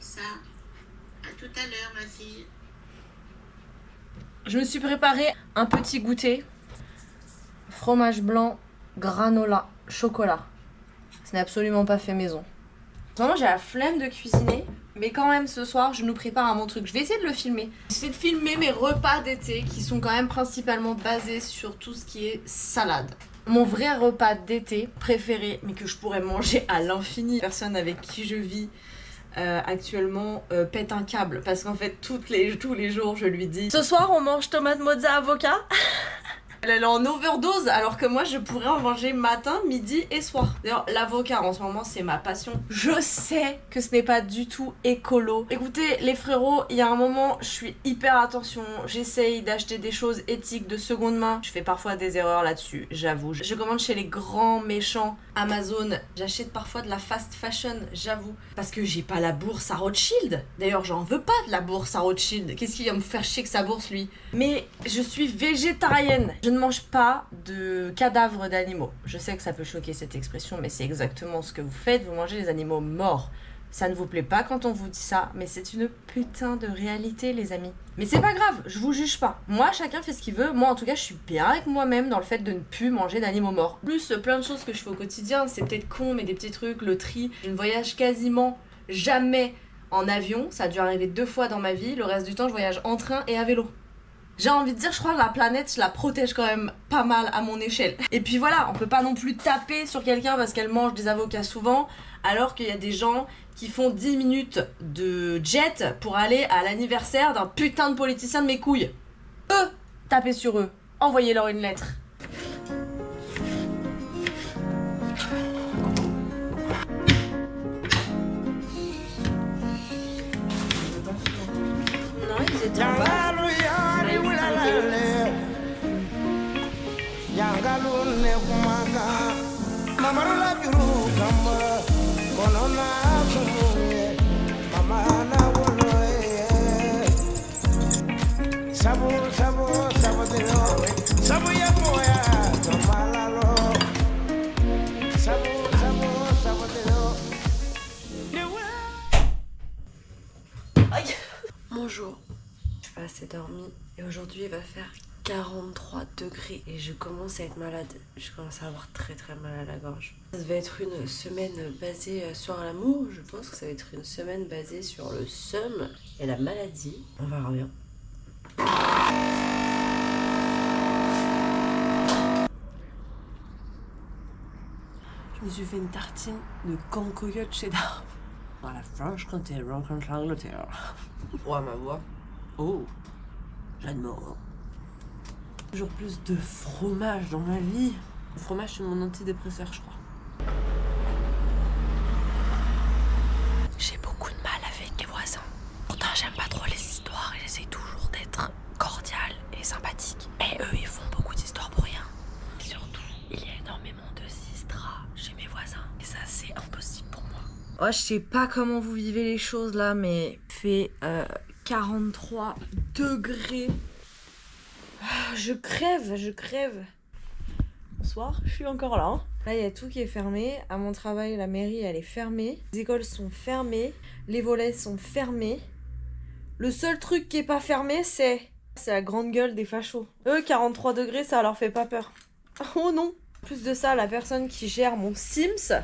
ça. À tout à l'heure, ma fille. Je me suis préparé un petit goûter. Fromage blanc, granola, chocolat. Ce n'est absolument pas fait maison. Vraiment, j'ai la flemme de cuisiner. Mais quand même, ce soir, je nous prépare un bon truc. Je vais essayer de le filmer. J'essaie de filmer mes repas d'été qui sont quand même principalement basés sur tout ce qui est salade. Mon vrai repas d'été préféré, mais que je pourrais manger à l'infini. Personne avec qui je vis actuellement pète un câble. Parce qu'en fait, tous les jours, je lui dis: ce soir, on mange tomate mozza avocat. Elle est en overdose, alors que moi je pourrais en manger matin, midi et soir. D'ailleurs, l'avocat en ce moment c'est ma passion. Je sais que ce n'est pas du tout écolo. Écoutez les frérots, il y a un moment je suis hyper attention. J'essaye d'acheter des choses éthiques de seconde main. Je fais parfois des erreurs là-dessus, j'avoue. Je commande chez les grands méchants Amazon. J'achète parfois de la fast fashion, j'avoue. Parce que j'ai pas la bourse à Rothschild. D'ailleurs, j'en veux pas de la bourse à Rothschild. Qu'est-ce qu'il va me faire chier que sa bourse lui? Mais je suis végétarienne. Je ne mange pas de cadavres d'animaux. Je sais que ça peut choquer cette expression, mais c'est exactement ce que vous faites. Vous mangez des animaux morts. Ça ne vous plaît pas quand on vous dit ça, mais c'est une putain de réalité, les amis. Mais c'est pas grave, je vous juge pas. Moi, chacun fait ce qu'il veut. Moi, en tout cas, je suis bien avec moi-même dans le fait de ne plus manger d'animaux morts. Plus, plein de choses que je fais au quotidien. C'est peut-être con, mais des petits trucs, le tri. Je ne voyage quasiment jamais en avion. Ça a dû arriver 2 fois dans ma vie. Le reste du temps, je voyage en train et à vélo. J'ai envie de dire, je crois que la planète, je la protège quand même pas mal à mon échelle. Et puis voilà, on peut pas non plus taper sur quelqu'un parce qu'elle mange des avocats souvent, alors qu'il y a des gens qui font 10 minutes de jet pour aller à l'anniversaire d'un putain de politicien de mes couilles. Eux, tapez sur eux, envoyez-leur une lettre. Non, ils étaient en bas. Bonjour, je suis pas assez dormie et aujourd'hui il va faire 43 degrés et je commence à être malade. Je commence à avoir très mal à la gorge. Ça va être une semaine basée sur l'amour. Je pense que ça va être une semaine basée sur le seum et la maladie. On verra bien. Je me suis fait une tartine de cancoyote cheddar. À la Franche-Comté, rencontre l'Angleterre. Oh, ma voix. Oh, j'adore. Toujours plus de fromage dans ma vie. Le fromage, c'est mon antidépresseur, je crois. J'ai beaucoup de mal avec les voisins. Pourtant, j'aime pas trop les histoires et j'essaie toujours d'être cordiale et sympathique. Et eux, ils font beaucoup d'histoires pour rien. Et surtout, il y a énormément de sistras chez mes voisins. Et ça, c'est impossible pour moi. Oh, je sais pas comment vous vivez les choses là, mais il fait 43 degrés. Je crève. Bonsoir, je suis encore là. Là, il y a tout qui est fermé. À mon travail, la mairie, elle est fermée. Les écoles sont fermées. Les volets sont fermés. Le seul truc qui est pas fermé, c'est la grande gueule des fachos. Eux, 43 degrés, ça leur fait pas peur. Oh non. En plus de ça, la personne qui gère mon Sims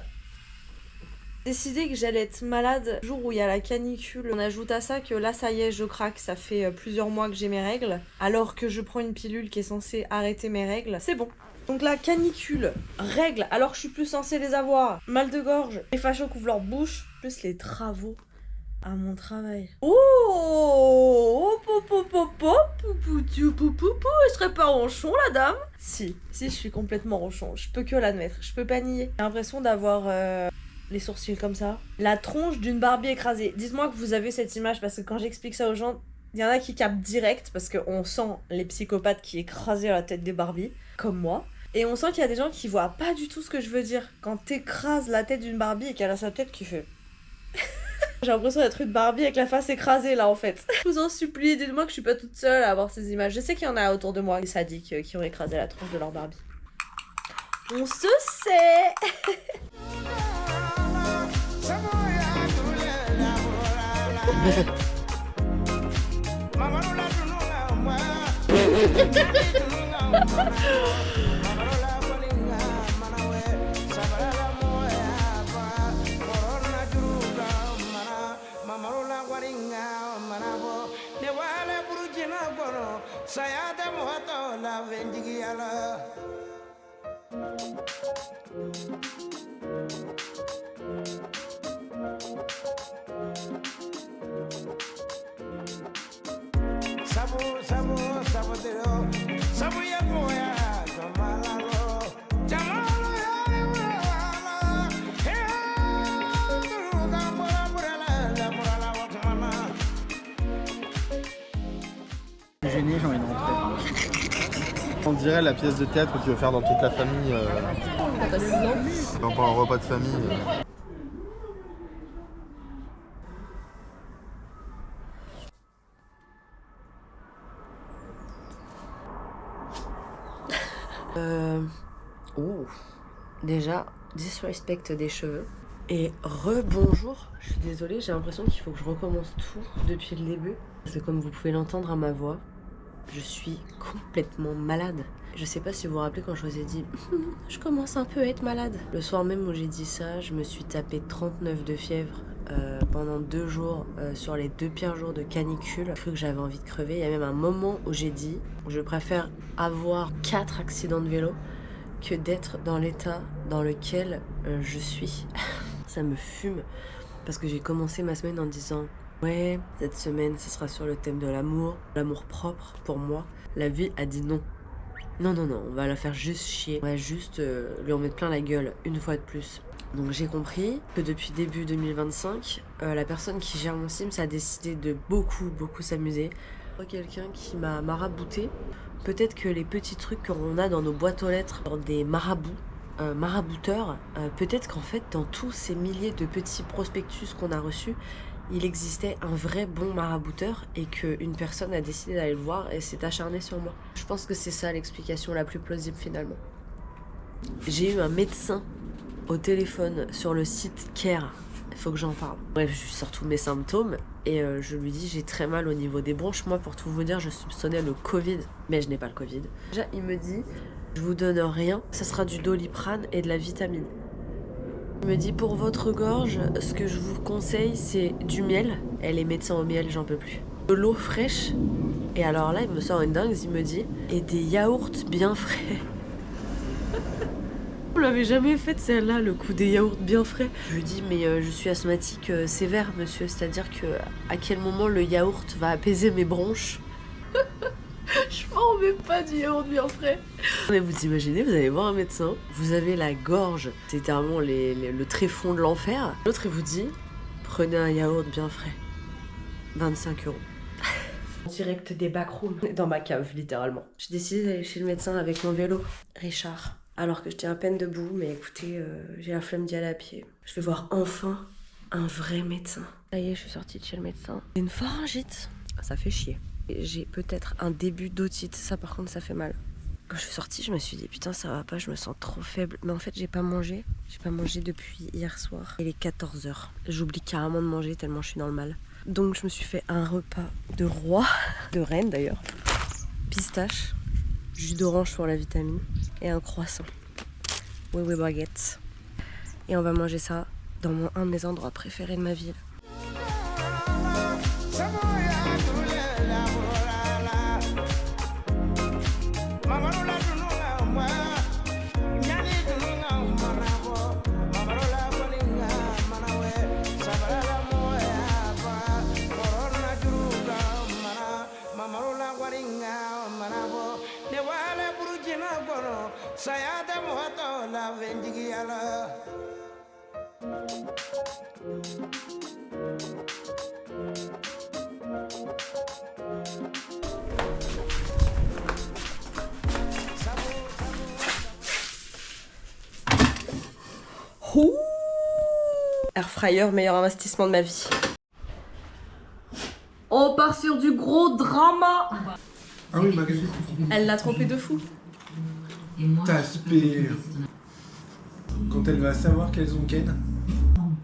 décidé que j'allais être malade le jour où il y a la canicule. On ajoute à ça que là, ça y est, je craque. Ça fait plusieurs mois que j'ai mes règles. Alors que je prends une pilule qui est censée arrêter mes règles. C'est bon. Donc la canicule, règles, alors que je suis plus censée les avoir. Mal de gorge, les fachos couvrent leur bouche. Plus les travaux à mon travail. Oh, elle serait pas ronchon, la dame? Si, je suis complètement ronchon. Je peux que l'admettre. Je peux pas nier. J'ai l'impression d'avoir les sourcils comme ça. La tronche d'une Barbie écrasée. Dites-moi que vous avez cette image parce que quand j'explique ça aux gens, il y en a qui captent direct parce qu'on sent les psychopathes qui écrasaient la tête des Barbies, comme moi. Et on sent qu'il y a des gens qui voient pas du tout ce que je veux dire. Quand t'écrases la tête d'une Barbie et qu'elle a sa tête qui fait... J'ai l'impression d'être une Barbie avec la face écrasée là en fait. Je vous en supplie, dites-moi que je suis pas toute seule à avoir ces images. Je sais qu'il y en a autour de moi, des sadiques qui ont écrasé la tronche de leur Barbie. On se sait. Je suis gêné, j'ai envie de rentrer. On dirait la pièce de théâtre que tu veux faire dans toute la famille. T'as 6 ans. Dans un repas de famille. Oh. Déjà, disrespect des cheveux. Et rebonjour. Je suis désolée, j'ai l'impression qu'il faut que je recommence tout depuis le début. Parce que comme vous pouvez l'entendre à ma voix, je suis complètement malade. Je sais pas si vous vous rappelez quand je vous ai dit je commence un peu à être malade. Le soir même où j'ai dit ça, je me suis tapé 39 de fièvre pendant 2 jours sur les 2 pires jours de canicule. J'ai cru que j'avais envie de crever. Il y a même un moment où j'ai dit je préfère avoir 4 accidents de vélo que d'être dans l'état dans lequel je suis. Ça me fume parce que j'ai commencé ma semaine en disant ouais, cette semaine ce sera sur le thème de l'amour propre pour moi. La vie a dit non. Non, on va la faire juste chier. On va juste lui en mettre plein la gueule une fois de plus. Donc j'ai compris que depuis début 2025, la personne qui gère mon Sims a décidé de beaucoup s'amuser. Quelqu'un qui m'a marabouté. Peut-être que les petits trucs qu'on a dans nos boîtes aux lettres, des marabouts, marabouteurs, peut-être qu'en fait dans tous ces milliers de petits prospectus qu'on a reçus, il existait un vrai bon marabouteur et qu'une personne a décidé d'aller le voir et s'est acharnée sur moi. Je pense que c'est ça l'explication la plus plausible finalement. J'ai eu un médecin au téléphone sur le site Care. Il faut que j'en parle. Bref, je lui sors tous mes symptômes et je lui dis j'ai très mal au niveau des bronches. Moi, pour tout vous dire, je soupçonnais le Covid, mais je n'ai pas le Covid. Déjà, il me dit je vous donne rien, ça sera du Doliprane et de la vitamine. Il me dit pour votre gorge, ce que je vous conseille c'est du miel. Elle est médecin au miel, j'en peux plus. De l'eau fraîche. Et alors là, il me sort une dingue, il me dit et des yaourts bien frais. On l'avait jamais fait celle-là, le coup des yaourts bien frais. Je lui dis mais je suis asthmatique sévère monsieur, c'est-à-dire que à quel moment le yaourt va apaiser mes bronches? Je m'en remets pas du yaourt bien frais. Mais vous imaginez, vous allez voir un médecin, vous avez la gorge, c'est littéralement le tréfonds de l'enfer. L'autre il vous dit prenez un yaourt bien frais, 25 €. Direct des backrooms, dans ma cave littéralement. J'ai décidé d'aller chez le médecin avec mon vélo, Richard. Alors que j'étais à peine debout, mais écoutez, j'ai la flemme d'y aller à pied. Je vais voir enfin un vrai médecin. Ça y est, je suis sortie de chez le médecin. Une pharyngite, ça fait chier. J'ai peut-être un début d'otite, ça par contre ça fait mal. Quand je suis sortie, je me suis dit putain ça va pas, je me sens trop faible. Mais en fait j'ai pas mangé depuis hier soir. Il est 14 h. J'oublie carrément de manger tellement je suis dans le mal. Donc je me suis fait un repas de roi, de reine d'ailleurs, pistache, jus d'orange pour la vitamine et un croissant. Oui baguette. Et on va manger ça dans un de mes endroits préférés de ma ville. Air fryer, meilleur investissement de ma vie. On part sur du gros drama. Ah oui, Magali. Elle l'a trompé de fou. T'aspires. Quand elle va savoir qu'elles ont Ken.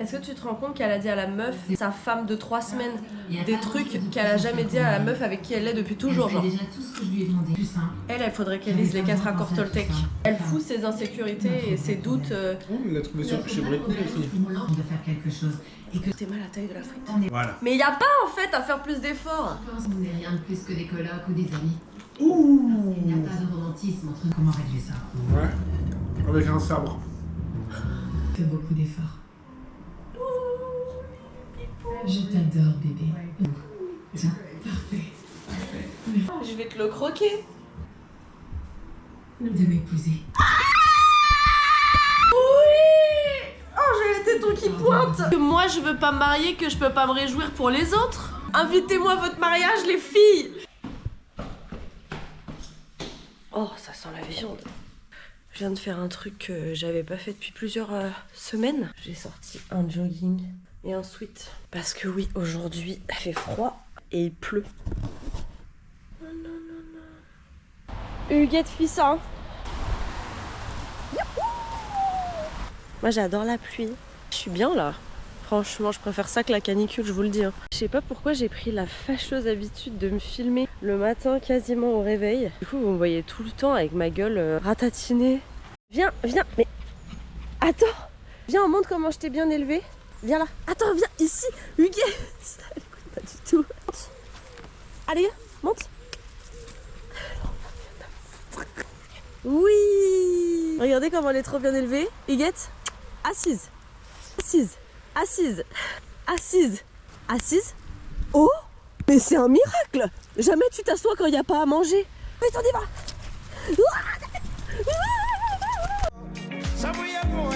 Est-ce que tu te rends compte qu'elle a dit à la meuf, sa femme de 3 semaines, des trucs qu'elle a jamais dit à la meuf avec qui elle est depuis toujours, genre. déjà tout ce que je lui ai demandé. Plus simple. Elle faudrait qu'elle lise les 4 accords Toltec. Elle fout ses insécurités et ses doutes. Oh, il l'a trouvé sur chez Britney aussi. Stimulant de faire quelque chose. Et que T'es mal à la taille de la frite. Voilà. Mais y a pas en fait à faire plus d'efforts. ce n'est rien de plus que des colocs ou des amis. Ouh. Il n'y a pas de romantisme entre comment régler ça. Ouais. Avec un sabre. Fais beaucoup d'efforts. Je t'adore, bébé. Tiens, parfait. Je vais te le croquer. De m'épouser. Oh, j'ai les tétons qui pointent. Que moi je veux pas me marier, que je peux pas me réjouir pour les autres. Invitez-moi à votre mariage, les filles. Oh, ça sent la viande. Je viens de faire un truc que j'avais pas fait depuis plusieurs semaines. J'ai sorti un jogging et un sweat. Parce que oui, aujourd'hui, il fait froid et il pleut. Oh non, non, non. Huguette fils, hein. Moi, j'adore la pluie. Je suis bien là. Franchement, je préfère ça que la canicule, je vous le dis. Hein. Je sais pas pourquoi j'ai pris la fâcheuse habitude de me filmer le matin quasiment au réveil. Du coup, vous me voyez tout le temps avec ma gueule ratatinée. Viens, viens, mais... Attends. Viens, on montre comment je t'ai bien élevée. Viens là. Attends, viens ici. Huguette. Pas du tout. Allez, monte. Oui. Regardez comment elle est trop bien élevée. Huguette. Assise. Assise. Assise. Assise. Assise. Oh, mais c'est un miracle. Jamais tu t'assois quand il n'y a pas à manger. Vite, on y va. Ça brillait pour